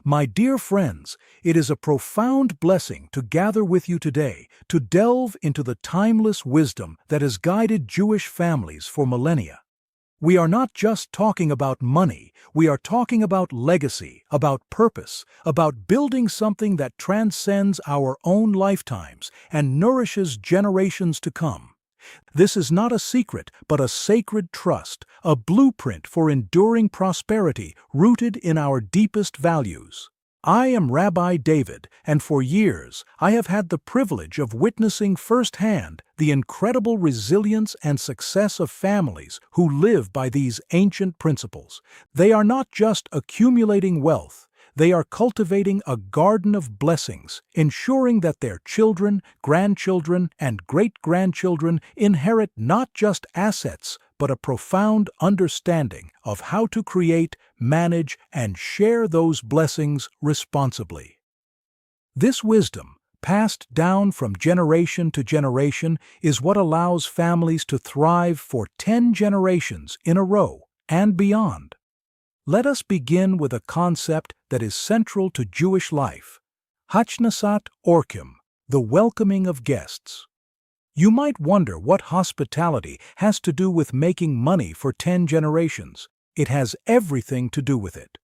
My dear friends, it is a profound blessing to gather with you today to delve into the timeless wisdom that has guided Jewish families for millennia. We are not just talking about money, we are talking about legacy, about purpose, about building something that transcends our own lifetimes and nourishes generations to come. This is not a secret, but a sacred trust, a blueprint for enduring prosperity rooted in our deepest values. I am Rabbi David, and for years I have had the privilege of witnessing firsthand the incredible resilience and success of families who live by these ancient principles. They are not just accumulating wealth, they are cultivating a garden of blessings, ensuring that their children, grandchildren, and great-grandchildren inherit not just assets, but a profound understanding of how to create, manage, and share those blessings responsibly. This wisdom, passed down from generation to generation, is what allows families to thrive for 10 generations in a row and beyond. Let us begin with a concept that is central to Jewish life: Hachnasat Orchim, the welcoming of guests. You might wonder what hospitality has to do with making money for 10 generations. It has everything to do with it.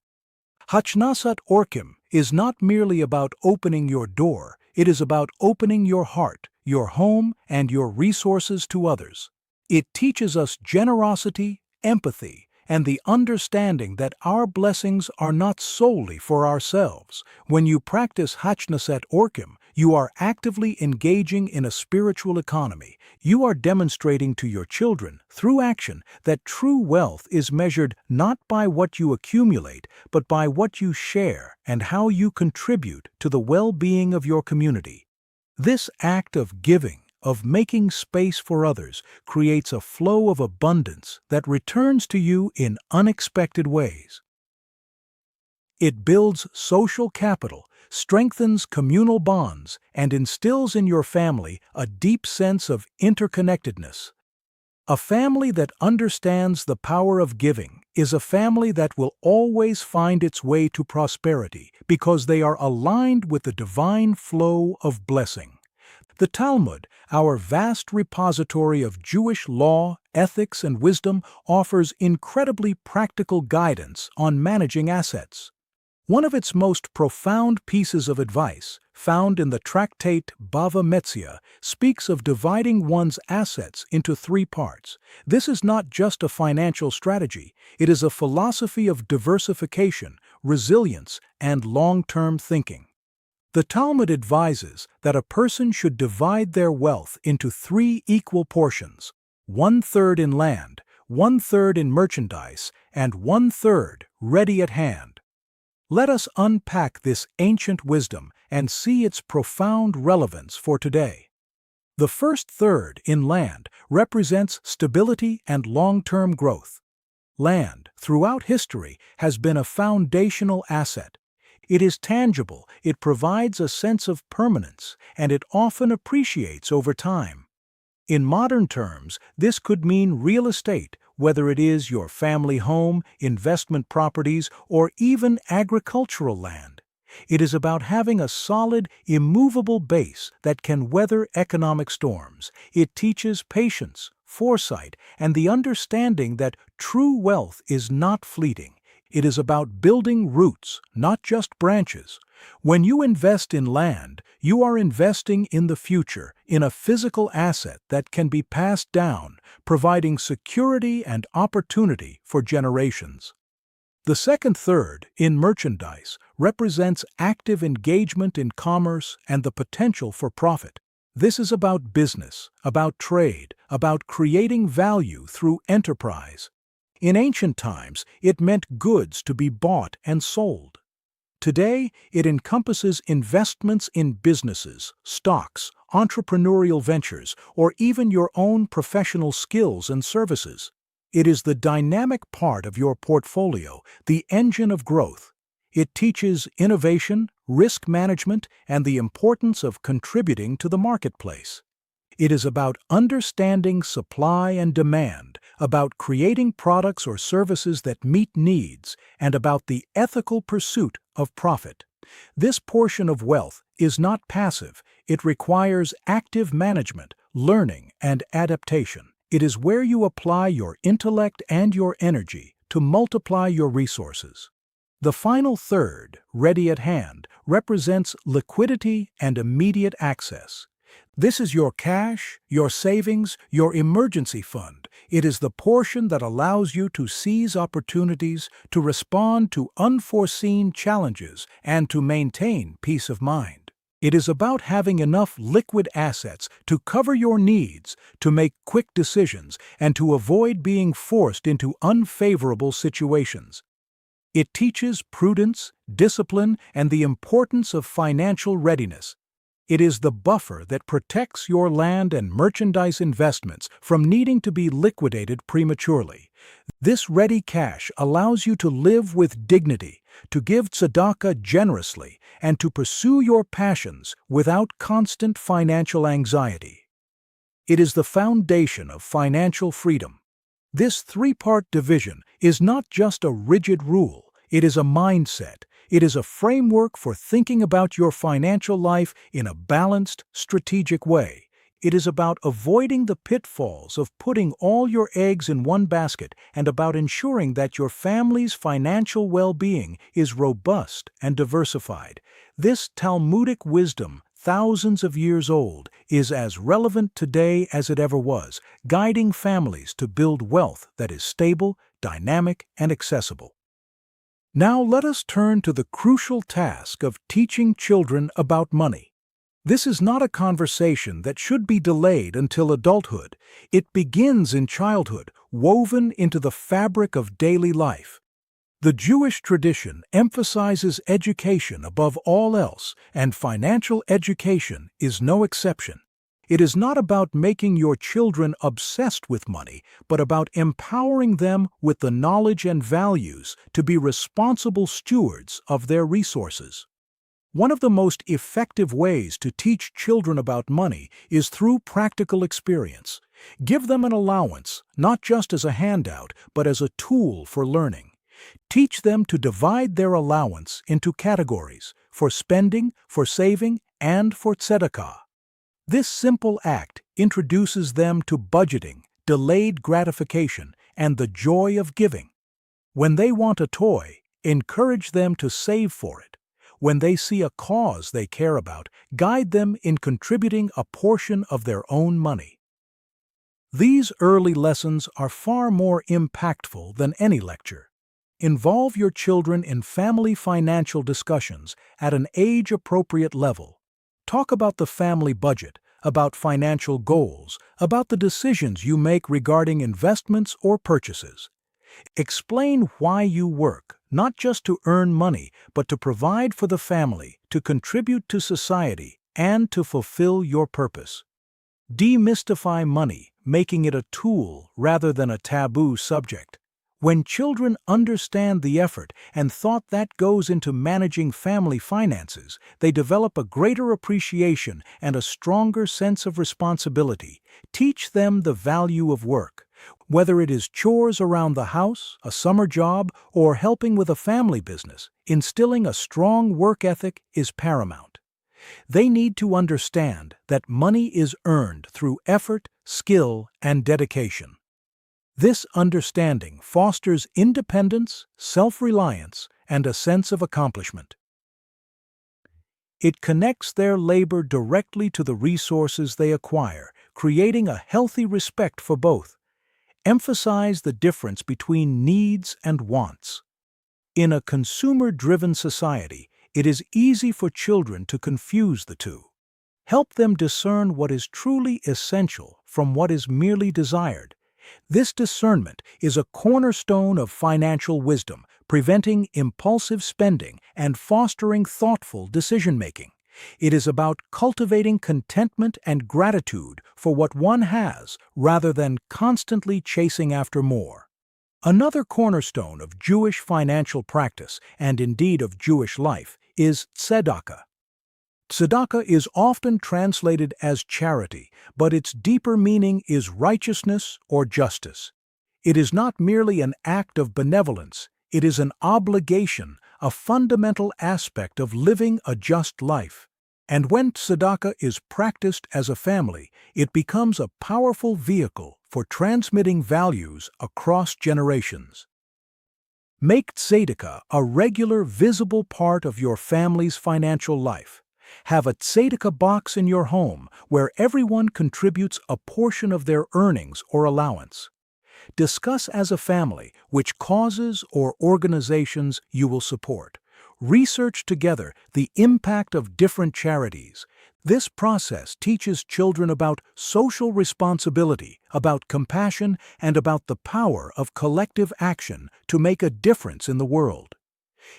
Hachnasat Orchim is not merely about opening your door, it is about opening your heart, your home, and your resources to others. It teaches us generosity, empathy, and the understanding that our blessings are not solely for ourselves. When you practice Hachnasat Orchim, you are actively engaging in a spiritual economy. You are demonstrating to your children, through action, that true wealth is measured not by what you accumulate, but by what you share and how you contribute to the well-being of your community. This act of giving, of making space for others, creates a flow of abundance that returns to you in unexpected ways. It builds social capital, strengthens communal bonds, and instills in your family a deep sense of interconnectedness. A family that understands the power of giving is a family that will always find its way to prosperity because they are aligned with the divine flow of blessing. The Talmud, our vast repository of Jewish law, ethics, and wisdom, offers incredibly practical guidance on managing assets. One of its most profound pieces of advice, found in the tractate Bava Metzia, speaks of dividing one's assets into 3 parts. This is not just a financial strategy, it is a philosophy of diversification, resilience, and long-term thinking. The Talmud advises that a person should divide their wealth into 3 equal portions: 1/3 in land, 1/3 in merchandise, and 1/3 ready at hand. Let us unpack this ancient wisdom and see its profound relevance for today. The first third, in land, represents stability and long-term growth. Land, throughout history, has been a foundational asset. It is tangible, it provides a sense of permanence, and it often appreciates over time. In modern terms, this could mean real estate, whether it is your family home, investment properties, or even agricultural land. It is about having a solid, immovable base that can weather economic storms. It teaches patience, foresight, and the understanding that true wealth is not fleeting. It is about building roots, not just branches. When you invest in land, you are investing in the future, in a physical asset that can be passed down, providing security and opportunity for generations. The second third, in merchandise, represents active engagement in commerce and the potential for profit. This is about business, about trade, about creating value through enterprise. In ancient times, it meant goods to be bought and sold. Today, it encompasses investments in businesses, stocks, entrepreneurial ventures, or even your own professional skills and services. It is the dynamic part of your portfolio, the engine of growth. It teaches innovation, risk management, and the importance of contributing to the marketplace. It is about understanding supply and demand, about creating products or services that meet needs, and about the ethical pursuit of profit. This portion of wealth is not passive. It requires active management, learning, and adaptation. It is where you apply your intellect and your energy to multiply your resources. The final third, ready at hand, represents liquidity and immediate access. This is your cash, your savings, your emergency fund. It is the portion that allows you to seize opportunities, to respond to unforeseen challenges, and to maintain peace of mind. It is about having enough liquid assets to cover your needs, to make quick decisions, and to avoid being forced into unfavorable situations. It teaches prudence, discipline, and the importance of financial readiness. It is the buffer that protects your land and merchandise investments from needing to be liquidated prematurely. This ready cash allows you to live with dignity, to give tzedakah generously, and to pursue your passions without constant financial anxiety. It is the foundation of financial freedom. This three-part division is not just a rigid rule, it is a mindset. It is a framework for thinking about your financial life in a balanced, strategic way. It is about avoiding the pitfalls of putting all your eggs in one basket and about ensuring that your family's financial well-being is robust and diversified. This Talmudic wisdom, thousands of years old, is as relevant today as it ever was, guiding families to build wealth that is stable, dynamic, and accessible. Now let us turn to the crucial task of teaching children about money. This is not a conversation that should be delayed until adulthood. It begins in childhood, woven into the fabric of daily life. The Jewish tradition emphasizes education above all else, and financial education is no exception. It is not about making your children obsessed with money, but about empowering them with the knowledge and values to be responsible stewards of their resources. One of the most effective ways to teach children about money is through practical experience. Give them an allowance, not just as a handout, but as a tool for learning. Teach them to divide their allowance into categories: for spending, for saving, and for tzedakah. This simple act introduces them to budgeting, delayed gratification, and the joy of giving. When they want a toy, encourage them to save for it. When they see a cause they care about, guide them in contributing a portion of their own money. These early lessons are far more impactful than any lecture. Involve your children in family financial discussions at an age-appropriate level. Talk about the family budget, about financial goals, about the decisions you make regarding investments or purchases. Explain why you work, not just to earn money, but to provide for the family, to contribute to society, and to fulfill your purpose. Demystify money, making it a tool rather than a taboo subject. When children understand the effort and thought that goes into managing family finances, they develop a greater appreciation and a stronger sense of responsibility. Teach them the value of work. Whether it is chores around the house, a summer job, or helping with a family business, instilling a strong work ethic is paramount. They need to understand that money is earned through effort, skill, and dedication. This understanding fosters independence, self-reliance, and a sense of accomplishment. It connects their labor directly to the resources they acquire, creating a healthy respect for both. Emphasize the difference between needs and wants. In a consumer-driven society, it is easy for children to confuse the two. Help them discern what is truly essential from what is merely desired. This discernment is a cornerstone of financial wisdom, preventing impulsive spending and fostering thoughtful decision-making. It is about cultivating contentment and gratitude for what one has rather than constantly chasing after more. Another cornerstone of Jewish financial practice, and indeed of Jewish life, is tzedakah. Tzedakah is often translated as charity, but its deeper meaning is righteousness or justice. It is not merely an act of benevolence, it is an obligation, a fundamental aspect of living a just life. And when tzedakah is practiced as a family, it becomes a powerful vehicle for transmitting values across generations. Make tzedakah a regular, visible part of your family's financial life. Have a tzedakah box in your home where everyone contributes a portion of their earnings or allowance. Discuss as a family which causes or organizations you will support. Research together the impact of different charities. This process teaches children about social responsibility, about compassion, and about the power of collective action to make a difference in the world.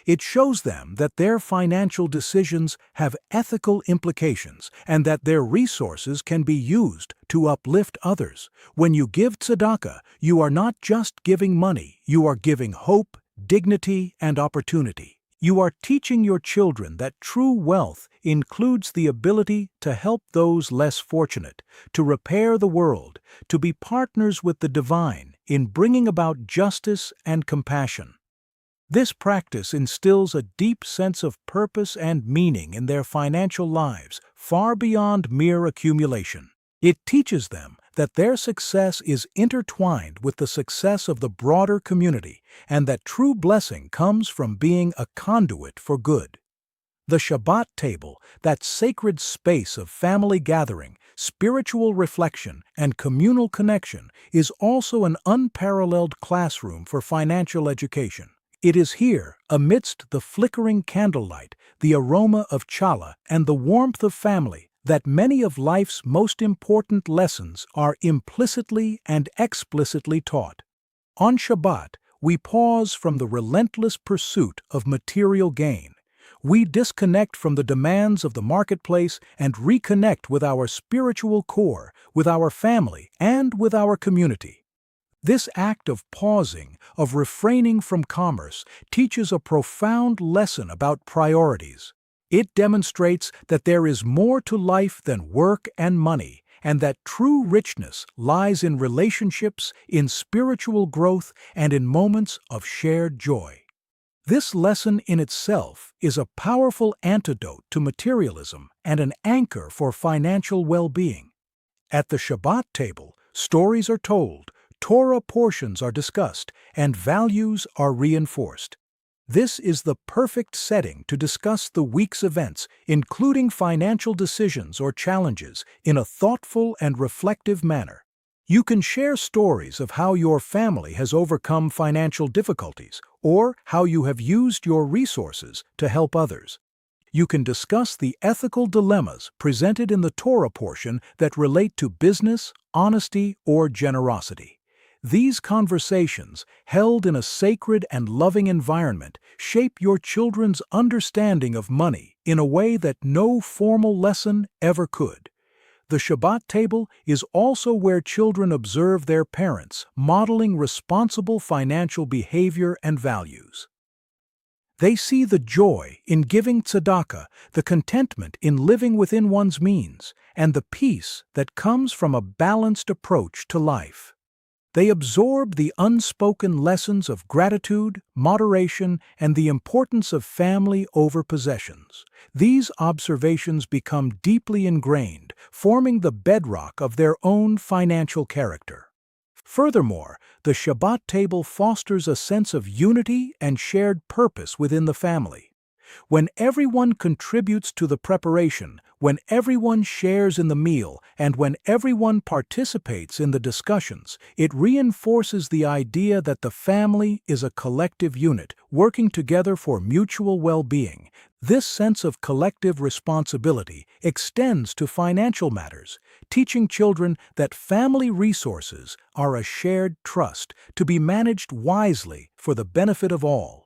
It shows them that their financial decisions have ethical implications and that their resources can be used to uplift others. When you give tzedakah, you are not just giving money, you are giving hope, dignity, and opportunity. You are teaching your children that true wealth includes the ability to help those less fortunate, to repair the world, to be partners with the divine in bringing about justice and compassion. This practice instills a deep sense of purpose and meaning in their financial lives, far beyond mere accumulation. It teaches them that their success is intertwined with the success of the broader community, and that true blessing comes from being a conduit for good. The Shabbat table, that sacred space of family gathering, spiritual reflection, and communal connection, is also an unparalleled classroom for financial education. It is here, amidst the flickering candlelight, the aroma of challah, and the warmth of family, that many of life's most important lessons are implicitly and explicitly taught. On Shabbat, we pause from the relentless pursuit of material gain. We disconnect from the demands of the marketplace and reconnect with our spiritual core, with our family, and with our community. This act of pausing, of refraining from commerce, teaches a profound lesson about priorities. It demonstrates that there is more to life than work and money, and that true richness lies in relationships, in spiritual growth, and in moments of shared joy. This lesson in itself is a powerful antidote to materialism and an anchor for financial well-being. At the Shabbat table, stories are told, Torah portions are discussed, and values are reinforced. This is the perfect setting to discuss the week's events, including financial decisions or challenges, in a thoughtful and reflective manner. You can share stories of how your family has overcome financial difficulties, or how you have used your resources to help others. You can discuss the ethical dilemmas presented in the Torah portion that relate to business, honesty, or generosity. These conversations, held in a sacred and loving environment, shape your children's understanding of money in a way that no formal lesson ever could. The Shabbat table is also where children observe their parents, modeling responsible financial behavior and values. They see the joy in giving tzedakah, the contentment in living within one's means, and the peace that comes from a balanced approach to life. They absorb the unspoken lessons of gratitude, moderation, and the importance of family over possessions. These observations become deeply ingrained, forming the bedrock of their own financial character. Furthermore, the Shabbat table fosters a sense of unity and shared purpose within the family. When everyone contributes to the preparation, when everyone shares in the meal, and when everyone participates in the discussions, it reinforces the idea that the family is a collective unit, working together for mutual well-being. This sense of collective responsibility extends to financial matters, teaching children that family resources are a shared trust to be managed wisely for the benefit of all.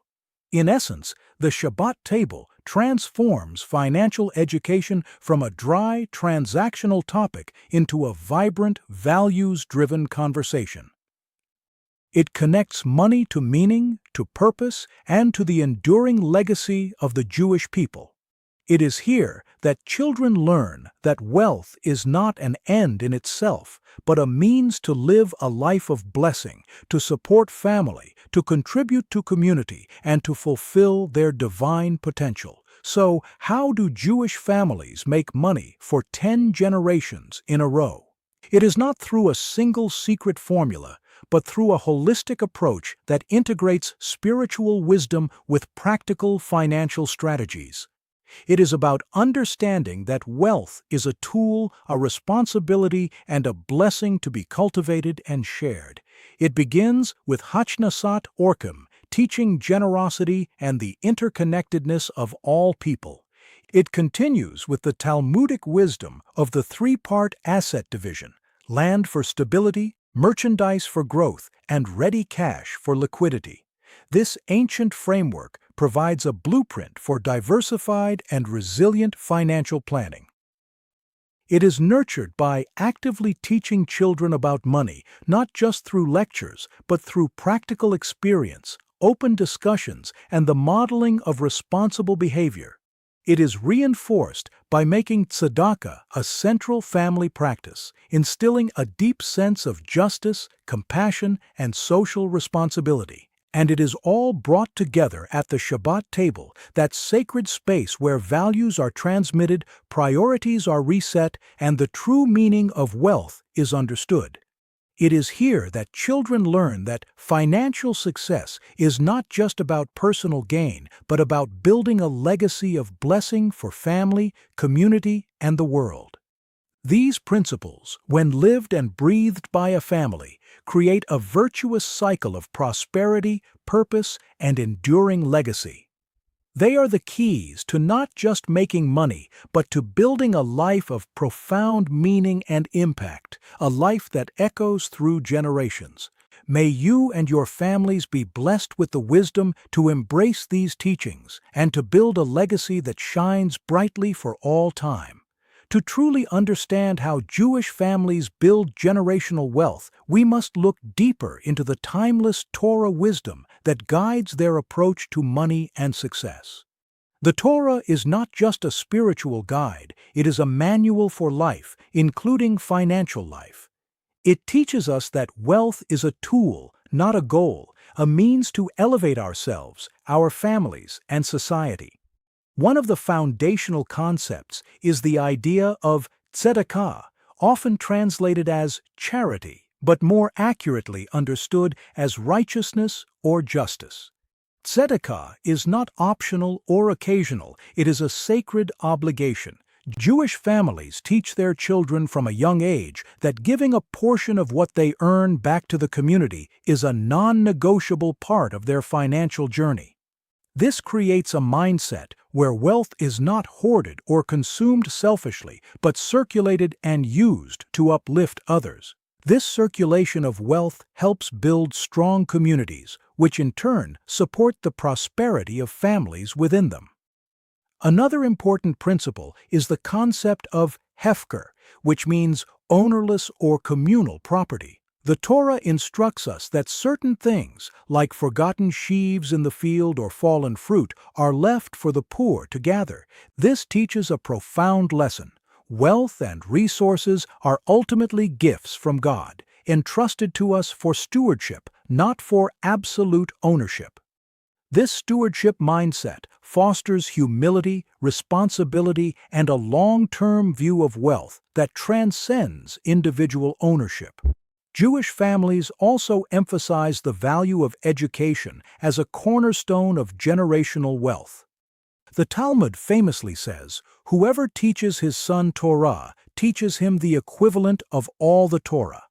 In essence, the Shabbat table transforms financial education from a dry, transactional topic into a vibrant, values-driven conversation. It connects money to meaning, to purpose, and to the enduring legacy of the Jewish people. It is here that children learn that wealth is not an end in itself, but a means to live a life of blessing, to support family, to contribute to community, and to fulfill their divine potential. So, how do Jewish families make money for 10 generations in a row? It is not through a single secret formula, but through a holistic approach that integrates spiritual wisdom with practical financial strategies. It is about understanding that wealth is a tool, a responsibility, and a blessing to be cultivated and shared. It begins with Hachnasat Orchim, teaching generosity and the interconnectedness of all people. It continues with the Talmudic wisdom of the three-part asset division: land for stability, merchandise for growth, and ready cash for liquidity. This ancient framework provides a blueprint for diversified and resilient financial planning. It is nurtured by actively teaching children about money, not just through lectures, but through practical experience, open discussions, and the modeling of responsible behavior. It is reinforced by making tzedakah a central family practice, instilling a deep sense of justice, compassion, and social responsibility. And it is all brought together at the Shabbat table, that sacred space where values are transmitted, priorities are reset, and the true meaning of wealth is understood. It is here that children learn that financial success is not just about personal gain, but about building a legacy of blessing for family, community, and the world. These principles, when lived and breathed by a family, create a virtuous cycle of prosperity, purpose, and enduring legacy. They are the keys to not just making money, but to building a life of profound meaning and impact, a life that echoes through generations. May you and your families be blessed with the wisdom to embrace these teachings and to build a legacy that shines brightly for all time. To truly understand how Jewish families build generational wealth, we must look deeper into the timeless Torah wisdom that guides their approach to money and success. The Torah is not just a spiritual guide, it is a manual for life, including financial life. It teaches us that wealth is a tool, not a goal, a means to elevate ourselves, our families, and society. One of the foundational concepts is the idea of tzedakah, often translated as charity, but more accurately understood as righteousness or justice. Tzedakah is not optional or occasional, it is a sacred obligation. Jewish families teach their children from a young age that giving a portion of what they earn back to the community is a non-negotiable part of their financial journey. This creates a mindset where wealth is not hoarded or consumed selfishly, but circulated and used to uplift others. This circulation of wealth helps build strong communities, which in turn support the prosperity of families within them. Another important principle is the concept of hefker, which means ownerless or communal property. The Torah instructs us that certain things, like forgotten sheaves in the field or fallen fruit, are left for the poor to gather. This teaches a profound lesson. Wealth and resources are ultimately gifts from God, entrusted to us for stewardship, not for absolute ownership. This stewardship mindset fosters humility, responsibility, and a long-term view of wealth that transcends individual ownership. Jewish families also emphasize the value of education as a cornerstone of generational wealth. The Talmud famously says, "Whoever teaches his son Torah teaches him the equivalent of all the Torah."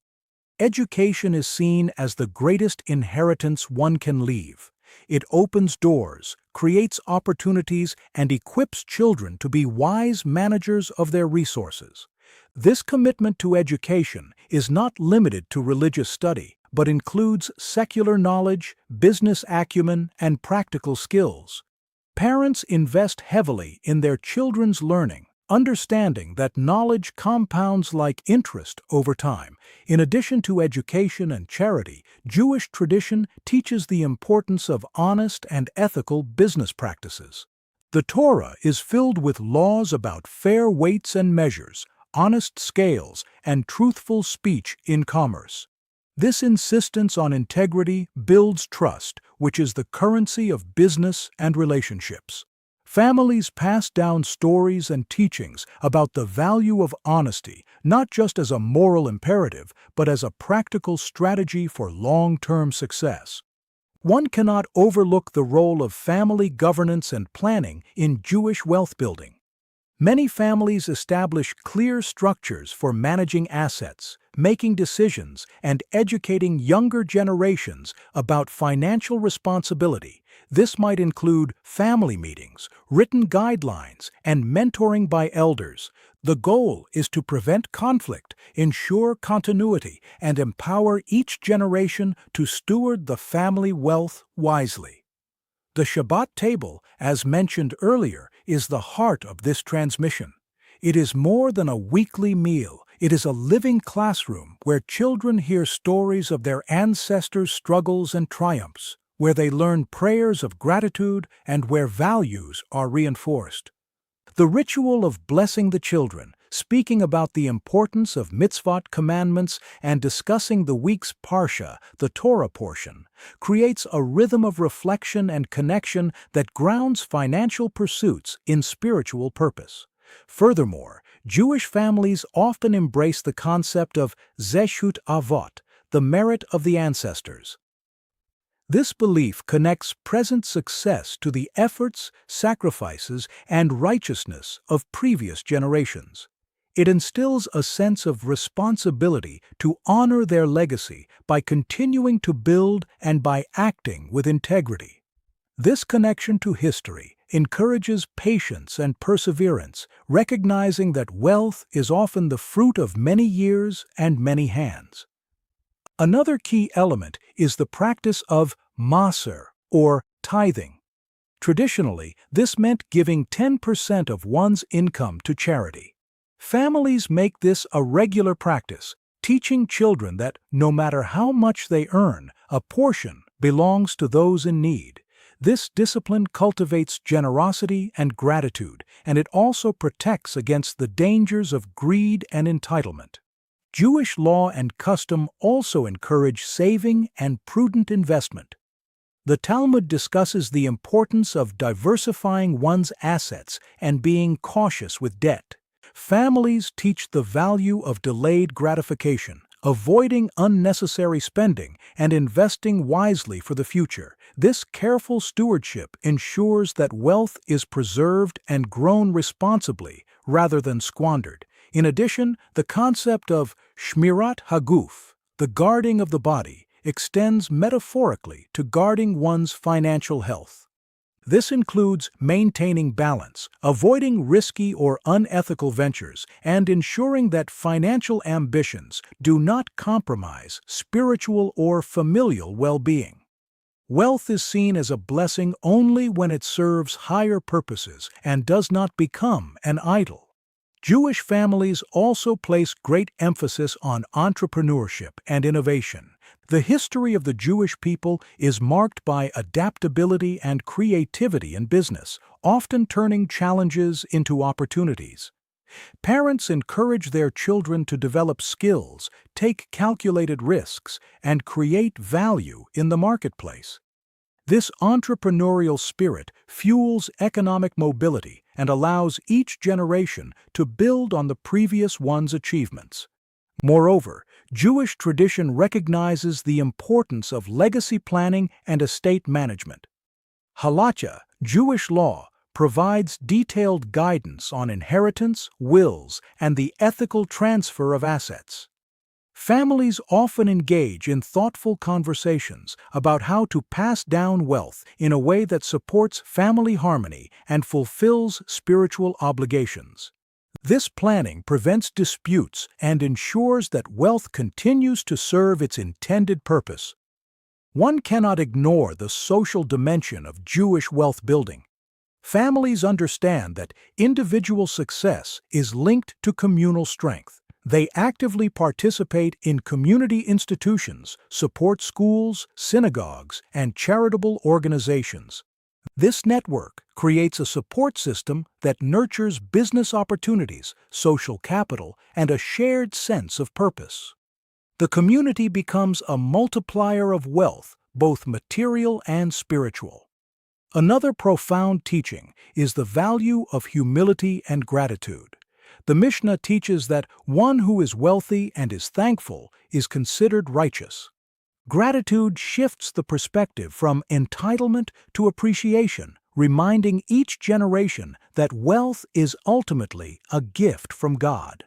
Education is seen as the greatest inheritance one can leave. It opens doors, creates opportunities, and equips children to be wise managers of their resources. This commitment to education is not limited to religious study, but includes secular knowledge, business acumen, and practical skills. Parents invest heavily in their children's learning, understanding that knowledge compounds like interest over time. In addition to education and charity, Jewish tradition teaches the importance of honest and ethical business practices. The Torah is filled with laws about fair weights and measures, honest scales, and truthful speech in commerce. This insistence on integrity builds trust, which is the currency of business and relationships. Families pass down stories and teachings about the value of honesty, not just as a moral imperative, but as a practical strategy for long-term success. One cannot overlook the role of family governance and planning in Jewish wealth building. Many families establish clear structures for managing assets, making decisions, and educating younger generations about financial responsibility. This might include family meetings, written guidelines, and mentoring by elders. The goal is to prevent conflict, ensure continuity, and empower each generation to steward the family wealth wisely. The Shabbat table, as mentioned earlier, is the heart of this transmission. It is more than a weekly meal. It is a living classroom where children hear stories of their ancestors' struggles and triumphs, where they learn prayers of gratitude, and where values are reinforced. The ritual of blessing the children, speaking about the importance of mitzvot commandments, and discussing the week's parsha, the Torah portion, creates a rhythm of reflection and connection that grounds financial pursuits in spiritual purpose. Furthermore, Jewish families often embrace the concept of zeshut avot, the merit of the ancestors. This belief connects present success to the efforts, sacrifices, and righteousness of previous generations. It instills a sense of responsibility to honor their legacy by continuing to build and by acting with integrity. This connection to history encourages patience and perseverance, recognizing that wealth is often the fruit of many years and many hands. Another key element is the practice of maser, or tithing. Traditionally, this meant giving 10% of one's income to charity. Families make this a regular practice, teaching children that no matter how much they earn, a portion belongs to those in need. This discipline cultivates generosity and gratitude, and it also protects against the dangers of greed and entitlement. Jewish law and custom also encourage saving and prudent investment. The Talmud discusses the importance of diversifying one's assets and being cautious with debt. Families teach the value of delayed gratification, avoiding unnecessary spending, and investing wisely for the future. This careful stewardship ensures that wealth is preserved and grown responsibly rather than squandered. In addition, the concept of shmirat haguf, the guarding of the body, extends metaphorically to guarding one's financial health. This includes maintaining balance, avoiding risky or unethical ventures, and ensuring that financial ambitions do not compromise spiritual or familial well-being. Wealth is seen as a blessing only when it serves higher purposes and does not become an idol. Jewish families also place great emphasis on entrepreneurship and innovation. The history of the Jewish people is marked by adaptability and creativity in business, often turning challenges into opportunities. Parents encourage their children to develop skills, take calculated risks, and create value in the marketplace. This entrepreneurial spirit fuels economic mobility and allows each generation to build on the previous one's achievements. Moreover, Jewish tradition recognizes the importance of legacy planning and estate management. Halacha, Jewish law, provides detailed guidance on inheritance, wills, and the ethical transfer of assets. Families often engage in thoughtful conversations about how to pass down wealth in a way that supports family harmony and fulfills spiritual obligations. This planning prevents disputes and ensures that wealth continues to serve its intended purpose. One cannot ignore the social dimension of Jewish wealth building. Families understand that individual success is linked to communal strength. They actively participate in community institutions, support schools, synagogues, and charitable organizations. This network creates a support system that nurtures business opportunities, social capital, and a shared sense of purpose. The community becomes a multiplier of wealth, both material and spiritual. Another profound teaching is the value of humility and gratitude. The Mishnah teaches that one who is wealthy and is thankful is considered righteous. Gratitude shifts the perspective from entitlement to appreciation, reminding each generation that wealth is ultimately a gift from God.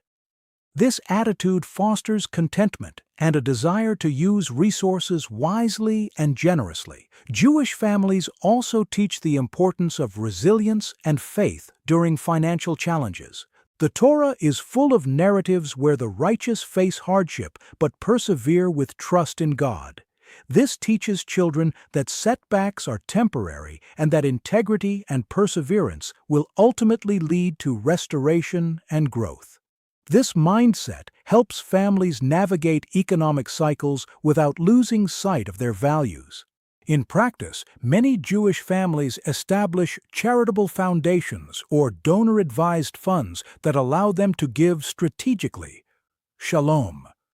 This attitude fosters contentment and a desire to use resources wisely and generously. Jewish families also teach the importance of resilience and faith during financial challenges. The Torah is full of narratives where the righteous face hardship but persevere with trust in God. This teaches children that setbacks are temporary and that integrity and perseverance will ultimately lead to restoration and growth. This mindset helps families navigate economic cycles without losing sight of their values. In practice, many Jewish families establish charitable foundations or donor-advised funds that allow them to give strategically. Shalom.